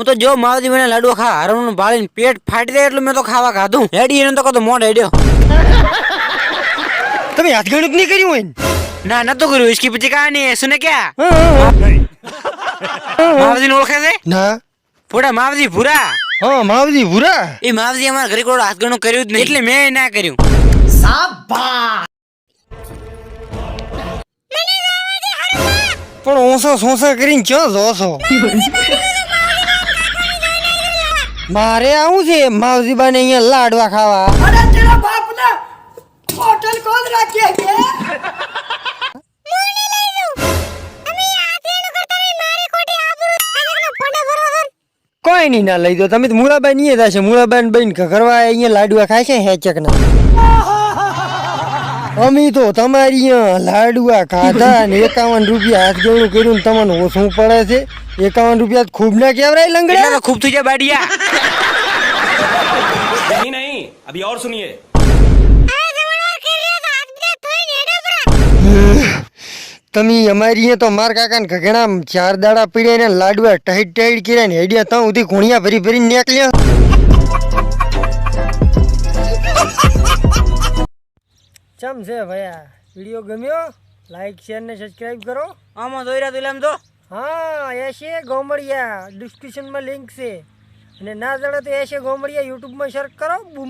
હું તો જો માવજી મને લાડુ ખા હરણું ભાળીને પેટ ફાટી જાય એટલું મેં તો ખાવા ખાધું. હેડી એને તો કહો મોઢ હેડ્યો. તમે હાથગણિત નહીં કર્યું હોય ને? ના નતો કર્યું. इसकी पीछे कहानी है सुने क्या? માવજી ઓળખે છે? ના. થોડા માવજી ભૂરા. હા માવજી ભૂરા. એ માવજી અમારા ઘરે કોઈ હાથગણું કર્યું જ નહીં એટલે મેં ના કર્યું. પણ ઓછો સોસા કરીને ક્યાં જોશો? મારે આવું છે માવજી બાને અહીંયા લાડવા ખાવા. अरे तेरा बाप ने होटल खोल रखी है क्या? કોઈ નહીં ના લઈ દો. તમે તો મૂળાબાઈ નહીં થશે. મૂળાબાઈ ને બહેન ઘરવા અહીંયા લાડવા ખાય છે હેચક ના. અમે તો તમારી અહીંયા લાડવા ખાધા ને 51 રૂપિયા હાથગણું કર્યું ને તમને ઓછું પડે છે. 51 રૂપિયા ખૂબ ના કહેવાય લંગડા. એટલે તો ખૂબ થઈ જાય બાડિયા. नहीं नहीं अभी और सुनिए તમે અમારી અહીંયા તો માર કાકા ને ઘગણા 4 દાડા પીડ્યા ને લાડવા ટાઈટ ટાઈટ કર્યા ને હેડિયા ત્યાં સુધી ઘોણિયા ભરી ભરી નીકળ્યા. ચમ છે ભયા વિડિયો ગમ્યો? લાઈક શેર ને સબસ્ક્રાઇબ કરો. આમાં જોઈ રહ્યા તું એમ તો હા એશે ગોમડિયા ડિસ્ક્રિપ્શનમાં લિંક છે અને ના જાણે તો એશે ગોમડિયા યુટ્યુબમાં સર્ચ કરો. બૂમ